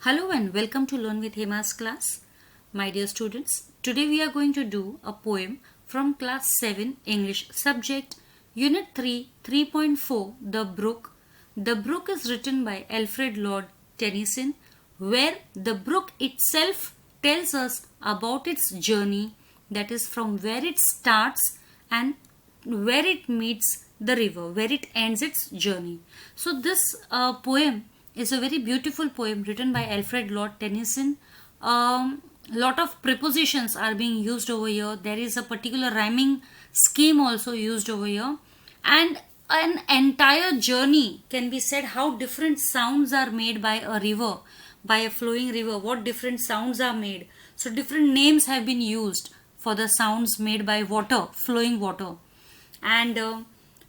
Hello and welcome to Learn with Hema's class. My dear students, today we are going to do a poem from class 7 English subject Unit 3 3.4 The Brook. The Brook is written by Alfred Lord Tennyson, where the brook itself tells us about its journey, that is from where it starts and where it meets the river, where it ends its journey. So this poem is a very beautiful poem written by Alfred Lord Tennyson. Lot of prepositions are being used over here. There is a particular rhyming scheme also used over here, and an entire journey can be said how different sounds are made by a river, by a flowing river, what different sounds are made. So different names have been used for the sounds made by water, flowing water, and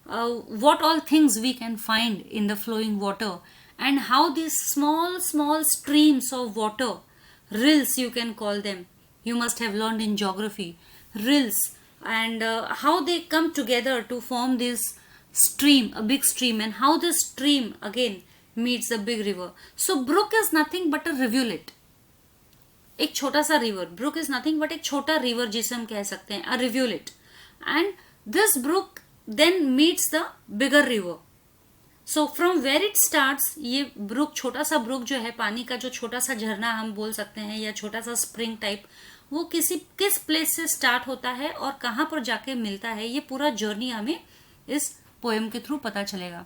what all things we can find in the flowing water, and how these small streams of water, rills you can call them, you must have learned in geography, rills, and how they come together to form this stream, a big stream, and how this stream again meets the big river. So brook is nothing but a rivulet, एक छोटा सा river. Brook is nothing but एक छोटा river जिसे हम कह सकते हैं, a rivulet, and this brook then meets the bigger river. So from where it starts, ये ब्रुक, छोटा सा ब्रुक जो है, पानी का जो छोटा सा झरना हम बोल सकते हैं या छोटा सा स्प्रिंग टाइप, वो किस प्लेस से स्टार्ट होता है और कहाँ पर जाके मिलता है, ये पूरा जर्नी हमें इस पोएम के थ्रू पता चलेगा.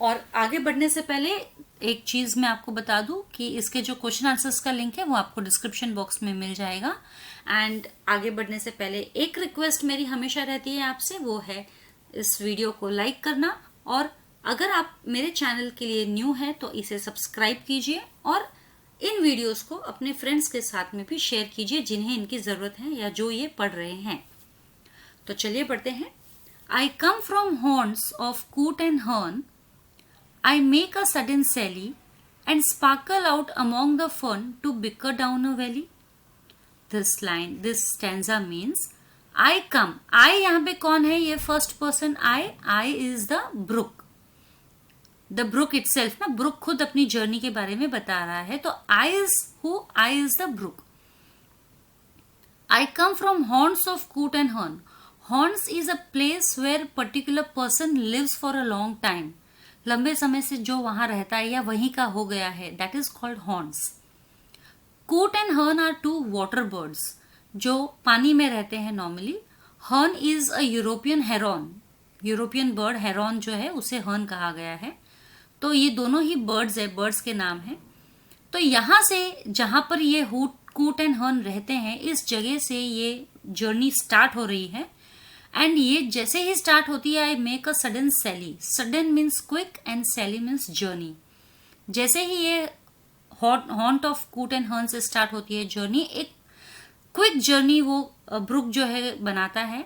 और आगे बढ़ने से पहले एक चीज मैं आपको बता दूं कि इसके जो क्वेश्चन आंसर्स का लिंक है वो आपको डिस्क्रिप्शन बॉक्स में मिल जाएगा. एंड आगे बढ़ने से पहले एक रिक्वेस्ट मेरी हमेशा रहती है आपसे, वो है इस वीडियो को लाइक करना, और अगर आप मेरे चैनल के लिए न्यू हैं तो इसे सब्सक्राइब कीजिए और इन वीडियोस को अपने फ्रेंड्स के साथ में भी शेयर कीजिए जिन्हें इनकी जरूरत है या जो ये पढ़ रहे हैं. तो चलिए पढ़ते हैं. आई कम फ्रॉम हॉर्न्स ऑफ कूट एंड हर्न, I make a sudden sally and sparkle out among the fern to bicker down a valley. This stanza means I come. I यहाँ पे कौन है? ये first person I is the brook. The brook itself ना, brook खुद अपनी journey के बारे में बता रहा है. तो I is who? I is the brook. I come from haunts of coot and hern. Haunts is a place where particular person lives for a long time. लंबे समय से जो वहां रहता है या वहीं का हो गया है, दैट इज कॉल्ड हॉर्न्स. कूट एंड हर्न आर टू वाटर बर्ड्स जो पानी में रहते हैं नॉर्मली. हर्न is a European heron, European bird heron जो है उसे हर्न कहा गया है. तो ये दोनों ही बर्ड्स है, बर्ड्स के नाम है. तो यहां से जहां पर ये कूट एंड हर्न रहते हैं, इस जगह से ये जर्नी स्टार्ट हो रही है. एंड ये जैसे ही स्टार्ट होती है, I make a sudden sally. Sudden means quick and sally means journey. जैसे ही ये हॉन्ट ऑफ कूट एंड हर्न से स्टार्ट होती है जर्नी, एक क्विक जर्नी वो ब्रुक जो है बनाता है,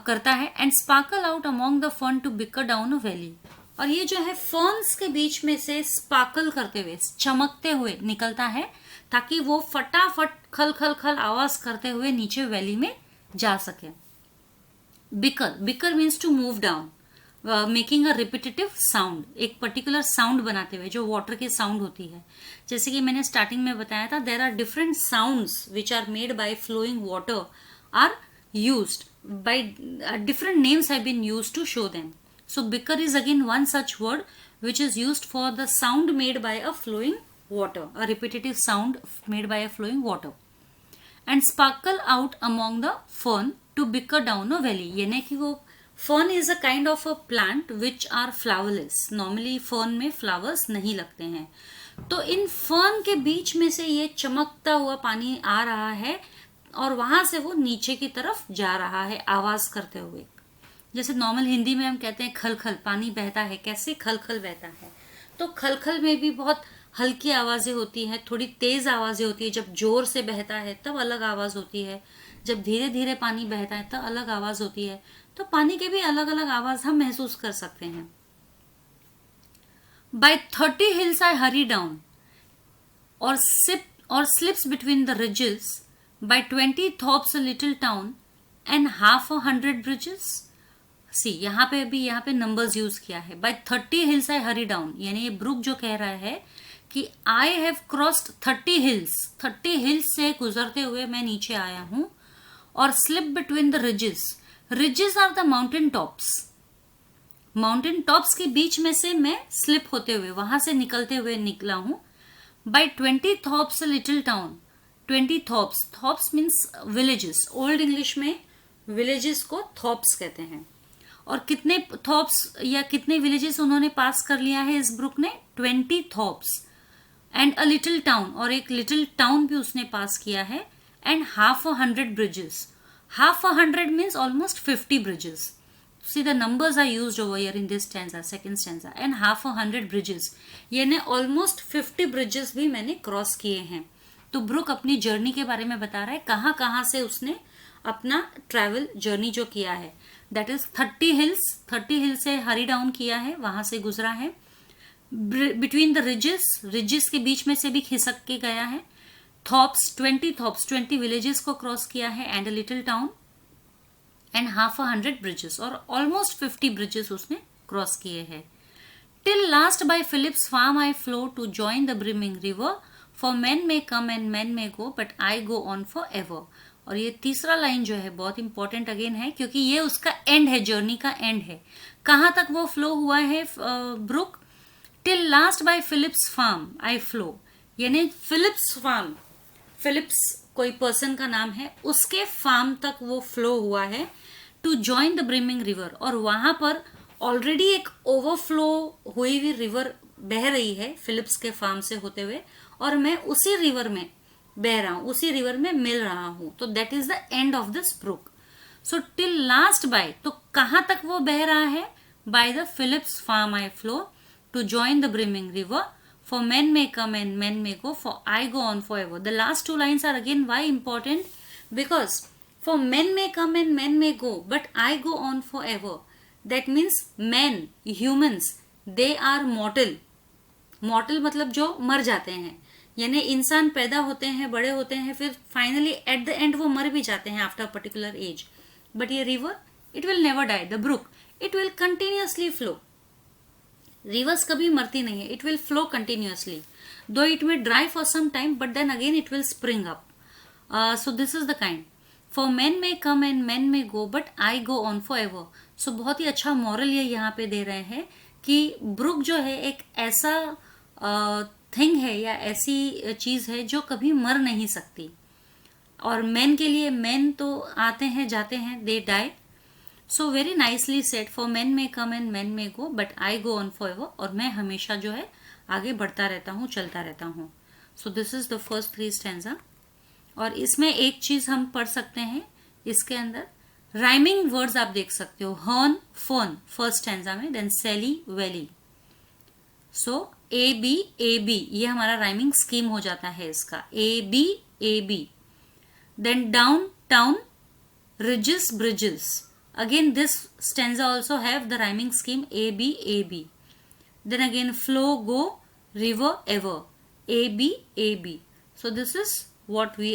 करता है. And sparkle out among the fern to bicker down a valley. और ये जो है फर्न्स के बीच में से स्पार्कल करते हुए, चमकते हुए निकलता है, ताकि वो फटाफट खल खल खल आवाज करते हुए नीचे वैली में जा सके. Bicker means to move down, making a repetitive sound, एक पर्टिकुलर साउंड बनाते हुए, जो वाटर की साउंड होती है. जैसे कि मैंने स्टार्टिंग में बताया था, there are different sounds which are made by flowing water are used by different names have been used to show them. So bicker is again one such word which is used for the sound made by a flowing water, a repetitive sound made by a flowing water. And sparkle out among the fern to bicker down a valley, यानी कि वो fern is a kind of a plant which are flowerless. Normally fern में flowers नहीं लगते हैं. तो इन fern के बीच में से ये चमकता हुआ पानी आ रहा है और वहां से वो नीचे की तरफ जा रहा है आवाज करते हुए. जैसे नॉर्मल हिंदी में हम कहते हैं खल खल, पानी बहता है, कैसे खल खल बहता है. तो खल खल में भी बहुत हल्की आवाजें होती हैं, थोड़ी तेज आवाजें होती है. जब जोर से बहता है तब अलग आवाज होती है, जब धीरे धीरे पानी बहता है तब अलग आवाज होती है. तो पानी के भी अलग अलग आवाज हम महसूस कर सकते हैं. By 30 hills I hurry down और slips between the ridges, by 20 thorpes a little town and half 100 bridges. See यहाँ पे नंबर्स यूज किया है. By 30 hills I hurry down, यानी ये ब्रुक जो कह रहा है कि I have crossed 30 hills, 30 hills से गुजरते हुए मैं नीचे आया हूं, और slip between the ridges, ridges are the mountain tops, mountain tops के बीच में से मैं स्लिप होते हुए, वहां से निकलते हुए निकला हूं, by 20 thorpes little town, 20 thorpes, thorpes means villages, old English में विलेजेस को थॉप्स कहते हैं। और कितने थॉप्स या कितने विलेजेस उन्होंने पास कर लिया है इस ब्रुक ने, 20 थॉप्स, एंड अ लिटिल टाउन, और एक लिटिल टाउन भी उसने पास किया है, and half a hundred bridges, half a hundred means almost 50 bridges. See the numbers are used over here in this stanza, second stanza, and half a hundred bridges, यानी almost 50 bridges भी मैंने cross किए हैं। तो book अपनी journey के बारे में बता रहा है, कहाँ कहाँ से उसने अपना ट्रैवल जर्नी जो किया है, दैट इज 30 हिल्स, 30 हिल्स से हरी डाउन किया है, वहां से गुजरा है, बिटवीन द रिजेस, रिजेस के बीच में से भी खिसक के गया है, थॉप्स, 20 थॉप्स, 20 विलेजेस को क्रॉस किया है, and a little town, and half a hundred bridges, और ऑलमोस्ट 50 ब्रिजेस उसने क्रॉस किए हैं। Till last by Philips farm I flow to join the brimming river, for man may come and man may go but I go on for ever. और ये तीसरा line जो है बहुत इंपॉर्टेंट अगेन है, क्योंकि ये उसका एंड है, जर्नी का एंड है। कहाँ तक वो फ्लो हुआ है brook, till last by Philips farm I flow, यानी फिलिप्स फार्म, फिलिप्स कोई पर्सन का नाम है, उसके फार्म तक वो फ्लो हुआ है, to join the brimming river, और वहां पर ऑलरेडी एक ओवरफ्लो हुई हुई रिवर बह रही है फिलिप्स के फार्म से होते हुए, और मैं उसी रिवर में बह रहा हूं, उसी रिवर में मिल रहा हूं। तो that is the end of this brook. So till last by, तो कहां तक वो बह रहा है, by the Philips farm I flow to join the brimming river, for men may come and men may go, for I go on forever. The last two lines are again why important, because for men may come and men may go but I go on forever. That means men, humans, they are mortal. Mortal मतलब जो मर जाते हैं, यानी इंसान पैदा होते हैं, बड़े होते हैं, फिर फाइनली एट द एंड वो मर भी जाते हैं आफ्टर पर्टिकुलर एज। बट ये river, it will never die, the brook, it will continuously flow. Rivers कभी मरती नहीं है, it will flow continuously, though it may dry for some time but then again it will spring up. So this is the kind, for man may come and man may go but I go on for ever. So बहुत ही अच्छा moral ये यहाँ पे दे रहे हैं कि book जो है एक ऐसा थिंग है या ऐसी चीज है जो कभी मर नहीं सकती, और मैन के लिए मैन तो आते हैं जाते हैं, they die. So very nicely said, for man may come and man may go but I go on for ever, और मैं हमेशा जो है आगे बढ़ता रहता हूँ, चलता रहता हूँ। सो this is the first 3 stanza. और इसमें एक चीज हम पढ़ सकते हैं, इसके अंदर राइमिंग वर्ड्स आप देख सकते हो, हर्न, फर्न फर्स्ट स्टैंजा में, then sally, valley. So A B, ये हमारा राइमिंग स्कीम हो जाता है इसका, A B, then down, town, ridges, bridges. Again this stanza also have the rhyming scheme A B. Then again flow, go, river, ever, A B. So this is what we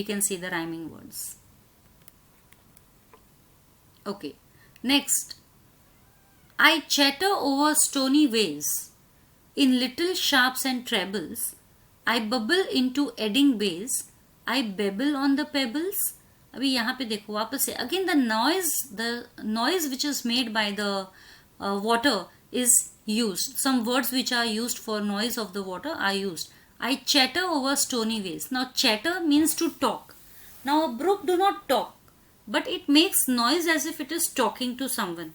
can see the rhyming words. Okay, next, I chatter over stony ways in little sharps and trebles, I bubble into edding bays, I babble on the pebbles. अभी यहाँ पे देखो वापस से, again the noise which is made by the water is used, some words which are used for noise of the water are used. I chatter over stony ways, now chatter means to talk, now a brook do not talk but it makes noise as if it is talking to someone.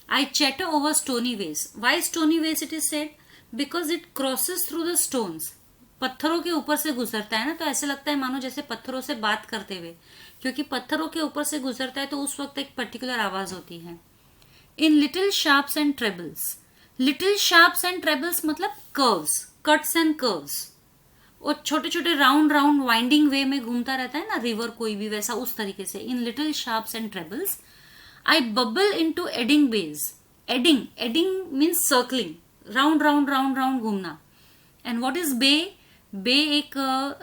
I chatter over stony ways. Why stony ways it is said? Because it crosses through the stones. पत्थरों के ऊपर से गुजरता है ना, तो ऐसे लगता है मानो जैसे पत्थरों से बात करते हुए, क्योंकि पत्थरों के ऊपर से गुजरता है तो उस वक्त एक पर्टिकुलर आवाज होती है। इन little sharps and trebles, little sharps and trebles मतलब कर्व्स, कट्स एंड कर्व्स, और छोटे छोटे राउंड राउंड वाइंडिंग वे में घूमता रहता है ना रिवर कोई भी, वैसा उस तरीके से। In little sharps and trebles I bubble into eddying bays, eddying means circling, round round round round घूमना। And what is bay, bay एक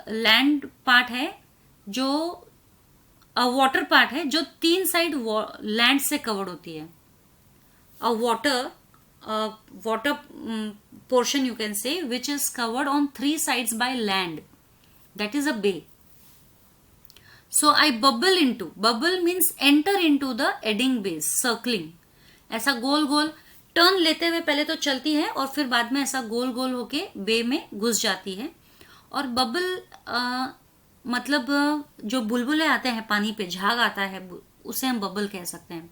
लैंड पार्ट है, जो वाटर पार्ट है, जो 3 साइड लैंड से कवर्ड होती है। अ water water portion you can say, which is covered on three sides by land. That is a bay. So I bubble into, bubble means enter into the edding base, circling. ऐसा गोल गोल turn लेते हुए पहले तो चलती है और फिर बाद में ऐसा गोल गोल होके बे में घुस जाती है. और बबल मतलब जो बुलबुले आते हैं पानी पे, झाग आता है, उसे हम बबल कह सकते हैं.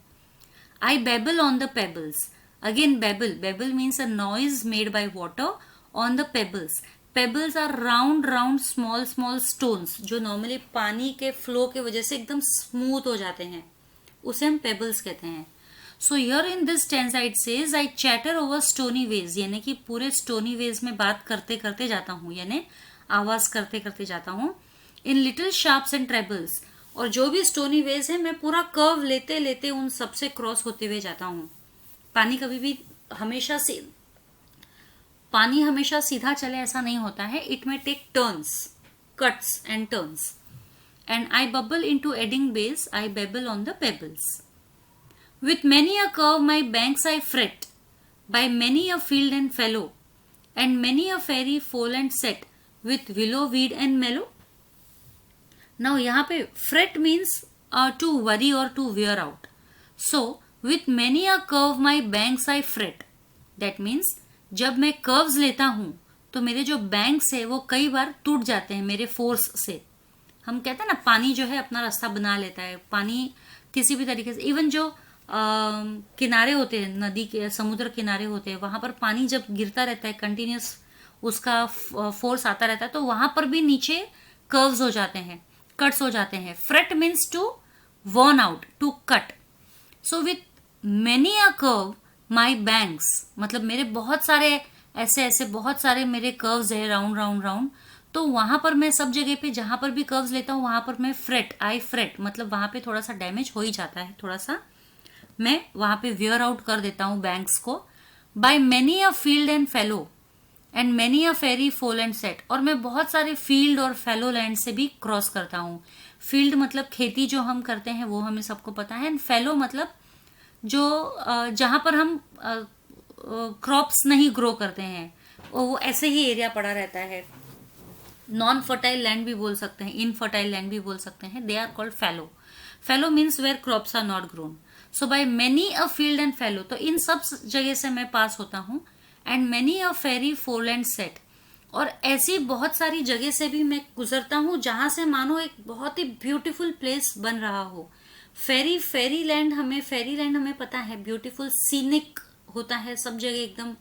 I babble on the pebbles. Again babble. Babble means a noise made by water on the pebbles. Pebbles are round small stones जो normally पानी के flow के वजह से एकदम smooth हो जाते हैं, उसे हम pebbles कहते हैं. So here in this stanza it says I chatter over stony ways, यानी कि पूरे stony ways में बात करते करते जाता हूँ, यानी आवाज करते करते जाता हूँ. In little sharps and trebles, और जो भी स्टोनी वेज है मैं पूरा कर्व लेते लेते उन सबसे क्रॉस होते हुए जाता हूँ. पानी कभी भी हमेशा सीधा चले ऐसा नहीं होता है. It may take turns, cuts and turns. And I bubble into eddying bays, I babble on the pebbles. With many a curve my banks I fret, by many a field and fallow, and many a fairy foreland set, with willow weed and mallow. Now यहाँ पे fret means to worry or to wear out. So with many a curve my banks I fret. That means जब मैं curves लेता हूँ तो मेरे जो banks है वो कई बार टूट जाते हैं मेरे force से. हम कहते हैं ना पानी जो है अपना रास्ता बना लेता है. पानी किसी भी तरीके से, इवन जो किनारे होते हैं, नदी के समुद्र किनारे होते हैं, वहां पर पानी जब गिरता रहता है कंटिन्यूस, उसका फोर्स आता रहता है, तो वहां पर भी नीचे कर्व्स हो जाते हैं, कट्स हो जाते हैं. Fret means to worn out, to cut. So with many a curve my banks, मतलब मेरे बहुत सारे ऐसे बहुत सारे मेरे कर्व्स है, राउंड. तो वहां पर मैं सब जगह पे जहां पर भी कर्व्स लेता हूँ वहां पर मैं फ्रेट, आई फ्रेट, मतलब वहां पे थोड़ा सा डैमेज हो ही जाता है, थोड़ा सा मैं वहां पे वियर आउट कर देता हूँ बैंक्स को. By many a field and fallow, and many a fairy foreland set, और मैं बहुत सारे फील्ड और फेलो लैंड से भी क्रॉस करता हूँ. फील्ड मतलब खेती जो हम करते हैं वो हमें सबको पता है, एंड फेलो मतलब जो जहां पर हम क्रॉप्स नहीं ग्रो करते हैं, वो ऐसे ही एरिया पड़ा रहता है. नॉन फर्टाइल लैंड भी बोल सकते हैं, इनफर्टाइल लैंड भी बोल सकते हैं. They are called fallow. Fallow means where crops are not grown. So by many a field and fallow, तो इन सब जगह से मैं पास होता हूँ. And many a fairy foreland set, और ऐसी बहुत सारी जगह से भी मैं गुजरता हूँ जहां से मानो एक बहुत ही ब्यूटीफुल प्लेस बन रहा हो. फेरी लैंड हमें पता है, ब्यूटीफुल सीनिक होता है, सब जगह एकदम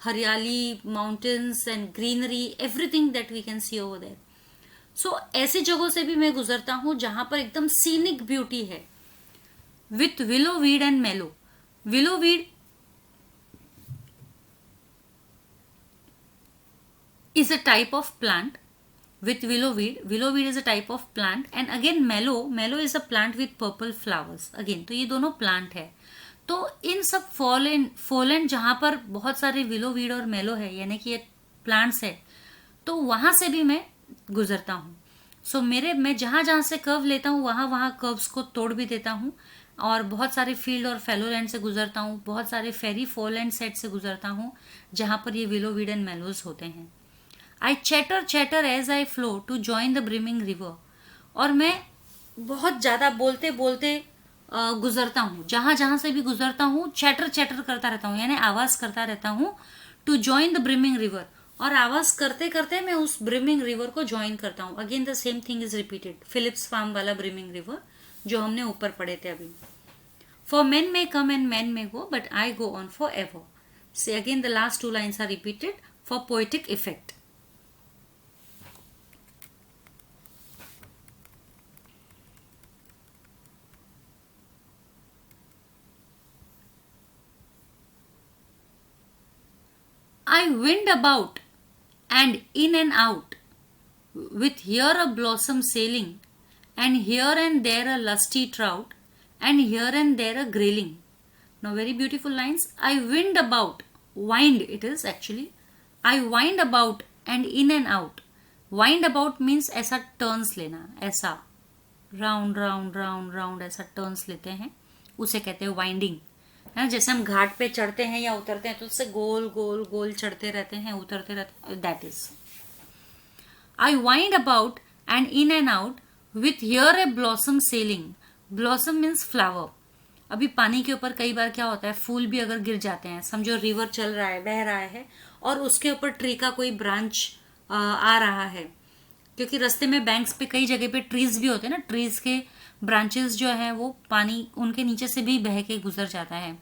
हरियाली, mountains and greenery, everything that we can see over there. So ऐसी जगहों से भी मैं गुजरता हूँ जहां पर एकदम सीनिक ब्यूटी है. विथ विलो वीड एंड मेलो. Willow weed is a type of plant. With willow weed is a type of plant, and again mallow is a plant with purple flowers. Again तो ये दोनों plant है. तो इन सब fallen जहां पर बहुत सारे विलो वीड और मेलो है, यानी कि ये प्लांट्स है, तो वहां से भी मैं गुजरता हूँ. सो मैं जहां से कर्व लेता हूँ वहां कर्व्स को तोड़ भी देता हूँ, और बहुत सारे फील्ड और फेलो लैंड से गुजरता हूँ, बहुत सारे फेरी फोल एंड सेट से गुजरता हूँ जहां पर ये विलो वीड एंड मेलोज होते हैं. I chatter as I flow to join the brimming river. और मैं बहुत ज़्यादा बोलते गुजरता हूँ, जहां से भी गुजरता हूँ चैटर करता रहता हूँ, यानी आवाज़ करता रहता हूँ. To join the brimming river, और आवाज़ करते करते मैं उस ब्रिमिंग रिवर को ज्वाइन करता हूँ. Again the same thing is repeated. Philips farm वाला ब्रिमिंग रिवर जो हमने ऊपर पढ़े थे अभी. For men may come and men may go, but I go on forever. See again the last two lines are repeated for poetic effect. I wind about and in and out, with here a blossom sailing, and here and there a lusty trout, and here and there a grayling. Now very beautiful lines. I wind about, wind it is actually. I wind about and in and out. Wind about means ऐसा turns लेना, ऐसा round ऐसा turns लेते हैं, उसे कहते हैं winding. है ना, जैसे हम घाट पे चढ़ते हैं या उतरते हैं तो उससे गोल गोल गोल चढ़ते रहते हैं, उतरते रहते हैं, that is. I wind about and in and out with here a blossom sailing. Blossom means flower. अभी पानी के ऊपर कई बार क्या होता है, फूल भी अगर गिर जाते हैं, समझो रिवर चल रहा है, बह रहा है और उसके ऊपर ट्री का कोई ब्रांच आ रहा है, क्योंकि रास्ते में बैंक्स पे कई जगह पे ट्रीज भी होते हैं ना, ट्रीज के ब्रांचेस जो है वो पानी उनके नीचे से भी बह के गुजर जाता है,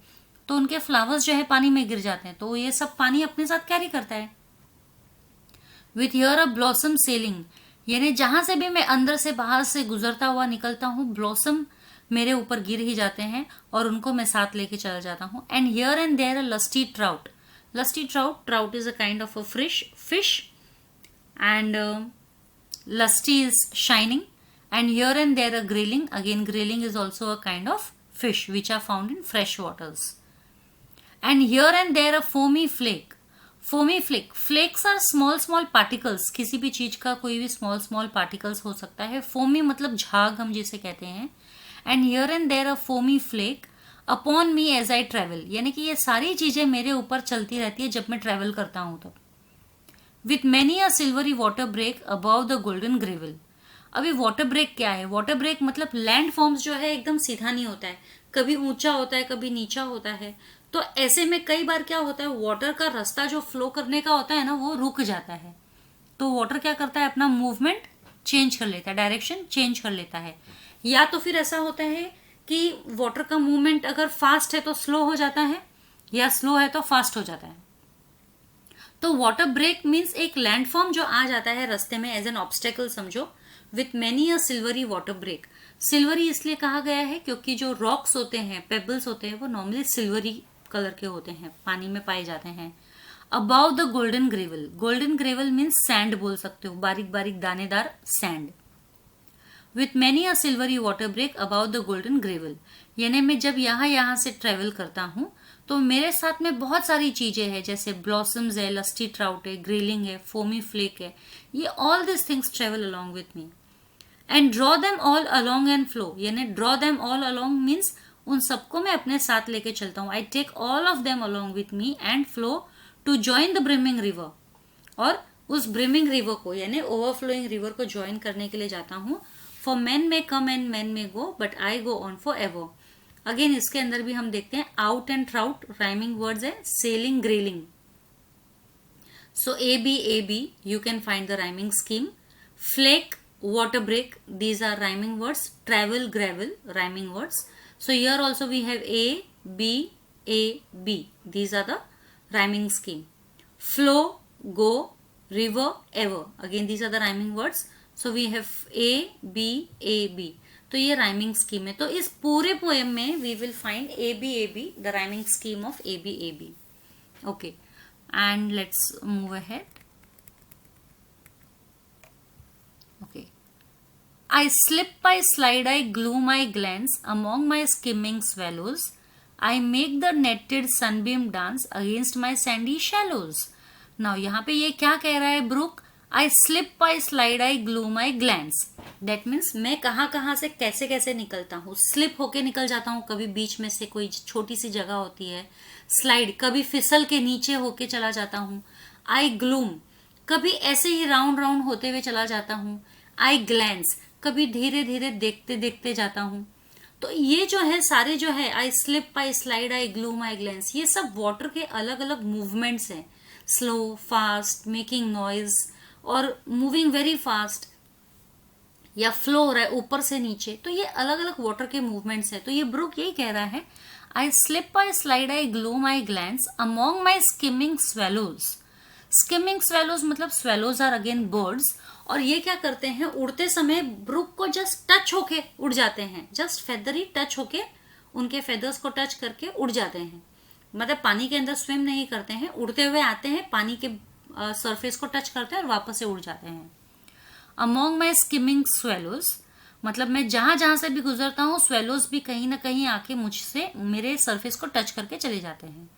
तो उनके फ्लावर्स जो है पानी में गिर जाते हैं, तो ये सब पानी अपने साथ कैरी करता है। With here a blossom selling, यानी जहां से भी मैं अंदर से बाहर से गुजरता हुआ निकलता हूँ, ब्लॉसम मेरे ऊपर गिर ही जाते हैं और उनको मैं साथ लेके चला जाता हूँ। And here and there a lusty trout. Lusty trout, trout is a kind of a fish and lusty is shining, and here and there a grayling. Again, grayling is also a kind of fish which are found in fresh waters. And here and there a foamy flake. Foamy flake, flakes are small particles, किसी भी चीज का कोई भी small particles हो सकता है। foamy मतलब झाग हम जिसे कहते हैं। and here and there a foamy flake upon me as I travel, यानी कि ये सारी चीजें मेरे ऊपर चलती रहती है जब मैं ट्रेवल करता हूं तब। With many a silvery water break about the golden gravel. अभी वाटर ब्रेक क्या है, वाटर ब्रेक मतलब लैंड फॉर्म्स जो है एकदम सीधा नहीं होता है, कभी ऊंचा होता है कभी नीचा होता है, तो ऐसे में कई बार क्या होता है, वाटर का रास्ता जो फ्लो करने का होता है ना वो रुक जाता है, तो वाटर क्या करता है, अपना मूवमेंट चेंज कर लेता है, डायरेक्शन चेंज कर लेता है। या तो फिर ऐसा होता है कि वाटर का मूवमेंट अगर फास्ट है तो स्लो हो जाता है, या स्लो है तो फास्ट हो जाता है। तो वाटर ब्रेक मीन्स एक लैंडफॉर्म जो आ जाता है रास्ते में एज एन ऑब्स्टेकल समझो। With many a silvery water break, silvery इसलिए कहा गया है क्योंकि जो रॉक्स होते हैं, पेबल्स होते हैं, वो नॉर्मली सिल्वरी कलर के होते हैं, पानी में पाए जाते हैं। About the golden gravel, golden gravel means sand बोल सकते हो, बारीक बारीक दानेदार sand. With many a silvery water break about the golden gravel, यानी मैं जब यहाँ से ट्रेवल करता हूँ तो मेरे साथ में बहुत सारी चीजें हैं, जैसे ब्लॉसम्स है, लस्टी ट्राउट है, ग्रिलिंग है, फोमी फ्लेक है, ये all this things travel along with me. And draw them all along and flow, यानी draw them all along means उन सबको मैं अपने साथ लेके चलता हूँ। I take all of them along with me and flow to join the brimming river, और उस ब्रिमिंग रिवर को यानी ओवरफ्लोइंग रिवर को ज्वाइन करने के लिए जाता हूँ। फॉर मैन में कम and man may go but I go on for ever. Again इसके अंदर भी हम देखते हैं out and trout rhyming words है, sailing grayling. So A B you can find the rhyming scheme. Flake, water break, these are rhyming words. Travel, gravel, rhyming words. So here also we have A, B. These are the rhyming scheme. Flow, go, river, ever. Again these are the rhyming words. So we have A, B. तो ये rhyming scheme है। तो इस पूरे poem में we will find A, B, the rhyming scheme of A, B. Okay. And let's move ahead. Okay. I slip, I slide, I gloom, I glance among my skimming swallows. I make the netted sunbeam dance against my sandy shallows. Now यहाँ पे ये क्या कह रहा है Brooke? I slip, I slide, I gloom, I glance. That means मैं कहाँ से कैसे निकलता हूँ। स्लिप होके निकल जाता हूँ, कभी बीच में से कोई छोटी सी जगह होती है। स्लाइड, कभी फिसल के नीचे होके चला जाता हूँ। आई ग्लूम, कभी ऐसे ही राउंड होते हुए चला जाता हूँ। आई ग्लैंस, कभी धीरे धीरे देखते जाता हूँ। तो ये जो है सारे जो है आई स्लिप, आई स्लाइड, आई ग्लूम, आई ग्लैंस, ये सब वाटर के अलग अलग मूवमेंट्स हैं। स्लो, फास्ट, मेकिंग नॉइज और मूविंग वेरी फास्ट, या फ्लो हो रहा है ऊपर से नीचे, तो ये अलग अलग वाटर के मूवमेंट्स हैं। तो ये ब्रूक यही कह रहा है, आई स्लिप, आई स्लाइड, आई ग्लूम, आई ग्लैंस अमॉन्ग माई स्किमिंग स्वेलोज। स्किमिंग स्वेलोज मतलब स्वेलोज आर अगेन बर्ड्स, और ये क्या करते हैं, उड़ते समय ब्रूक को जस्ट टच होके उड़ जाते हैं, जस्ट फेदरी टच होके उनके फेदर्स को टच करके उड़ जाते हैं। मतलब पानी के अंदर स्विम नहीं करते हैं, उड़ते हुए आते हैं, पानी के सरफेस को टच करते हैं और वापस से उड़ जाते हैं। अमॉन्ग माई स्किमिंग स्वेलोज मतलब मैं जहां से भी गुजरता हूँ, स्वेलोज भी कहीं ना कहीं आके मुझसे मेरे सरफेस को टच करके चले जाते हैं।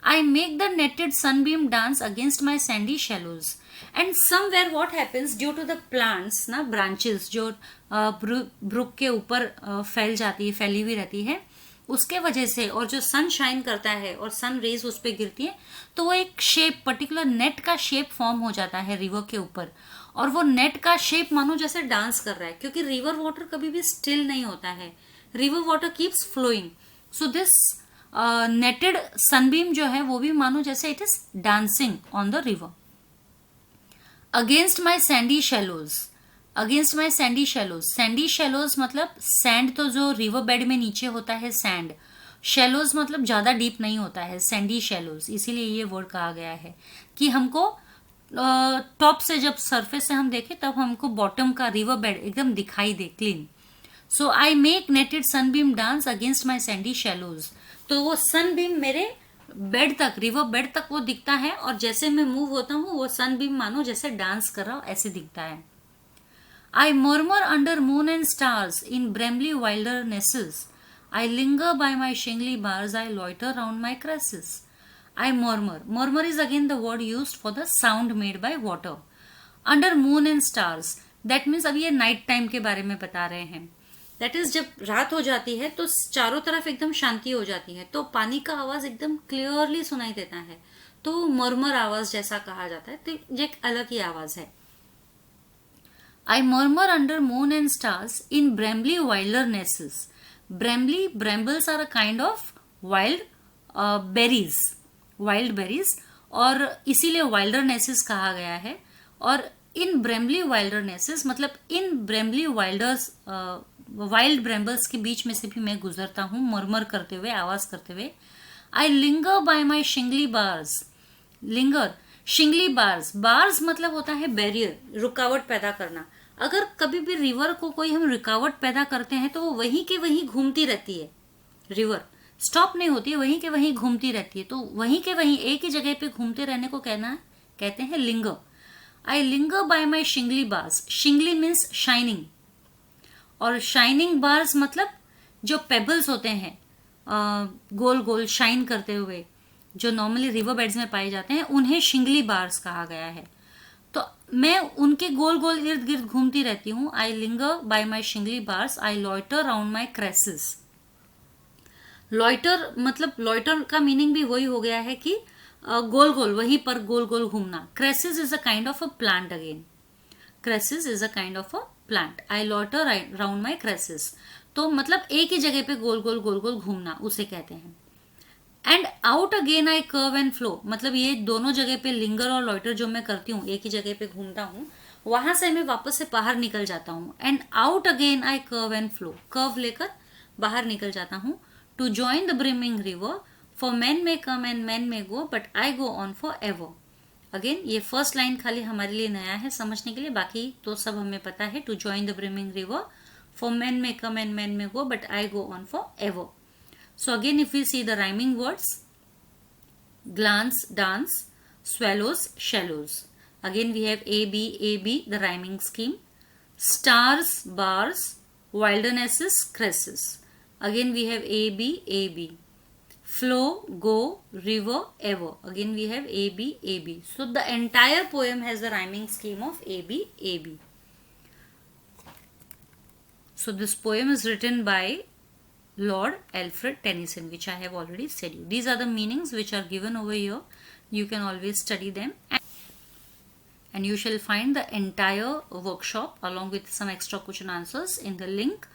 I make the netted sunbeam dance against my sandy shallows. And somewhere what happens due to the plants ना branches जो ब्रुक के ऊपर फैली हुई रहती है, उसके वजह से, और जो सन शाइन करता है और सन रेज उस पर गिरती है, तो वो एक शेप, पर्टिकुलर नेट का शेप फॉर्म हो जाता है रिवर के ऊपर। और वो नेट का शेप मानो जैसे डांस कर रहा है, क्योंकि रिवर वाटर कभी भी स्टिल नहीं होता है, river water keeps flowing. So this netted sunbeam जो है वो भी मानो जैसे it is dancing on the river. Against my sandy shallows, against my sandy shallows, sandy shallows मतलब सैंड तो जो रिवर बेड में नीचे होता है सैंड, शेलोज मतलब ज्यादा डीप नहीं होता है, सैंडी शेलोज, इसीलिए ये वर्ड कहा गया है कि हमको टॉप से, जब सरफेस से हम देखें तब हमको बॉटम का रिवर बेड एकदम दिखाई दे clean. So I make netted sunbeam dance against my sandy shallows, तो वो सनबीम मेरे बेड तक, रिवर बेड तक वो दिखता है, और जैसे मैं मूव होता हूँ वो सनबीम मानो जैसे डांस कर रहा हो ऐसे दिखता है। I murmur under moon and stars in brambly wildernesses. I linger by my shingly bars, I loiter round my cresses. I murmur. Murmur is again the word used for the sound made by water. Under moon and stars. That means अभी ये night time के बारे में बता रहे हैं। That is जब रात हो जाती है तो चारों तरफ एकदम शांति हो जाती है, तो पानी का आवाज एकदम क्लियरली सुनाई देता है, तो मरमर आवाज जैसा कहा जाता है, तो ये एक अलग ही आवाज है। I murmur under moon and stars in brambly wildernesses. Brambly, brambles are a kind of wild berries, wild berries, और इसीलिए wildernesses कहा गया है। और in brambly wildernesses मतलब इन brambly wilders, wild brambles के बीच में से भी मैं गुजरता हूँ मरमर करते हुए, आवाज करते हुए। I linger by my shingly bars. Linger, shingly bars, bars मतलब होता है बैरियर, रुकावट पैदा करना। अगर कभी भी रिवर को कोई हम रुकावट पैदा करते हैं तो वो वहीं के वहीं घूमती रहती है, रिवर स्टॉप नहीं होती है, वहीं के वहीं घूमती रहती है, तो वहीं के वहीं एक ही जगह पे घूमते रहने को कहते हैं linger. I linger by my shingly bars, shingly means shining, और शाइनिंग बार्स मतलब जो पेबल्स होते हैं गोल गोल शाइन करते हुए, जो नॉर्मली रिवर बेड्स में पाए जाते हैं, उन्हें शिंगली बार्स कहा गया है। तो मैं उनके गोल गोल इर्द गिर्द घूमती रहती हूँ। I linger by my shingly bars, I loiter round my cresses. Loiter मतलब, लॉइटर का मीनिंग भी वही हो गया है कि गोल गोल, वहीं पर गोल गोल घूमना। Cresses is a kind of a plant, again cresses is a kind of a plant. I loiter round my cresses, तो मतलब एक ही जगह पे गोल गोल घूमना, उसे कहते हैं। And out again I curve and flow, मतलब ये दोनों जगह पे लिंगर और लॉइटर जो मैं करती हूँ, एक ही जगह पे घूमता हूँ, वहां से मैं वापस से बाहर निकल जाता हूँ। And out again I curve and flow, curve लेकर बाहर निकल जाता हूँ। To join the brimming river, for man may come and man may go, but I go on for ever. Again ये फर्स्ट लाइन खाली हमारे लिए नया है समझने के लिए, बाकी तो सब हमें पता है। To join the brimming river, for man may come and man may go, but I go on for ever. So again, if we see the rhyming words, glance, dance, swallows, shallows. Again we have A, B, the rhyming scheme. Stars, bars, wildernesses, cresses. Again we have A, B. Flow, go, river, ever. Again we have A, B. So the entire poem has the rhyming scheme of A, B. So this poem is written by Lord Alfred Tennyson, which I have already said you. These are the meanings which are given over here. You can always study them, and you shall find the entire workshop along with some extra question answers in the link.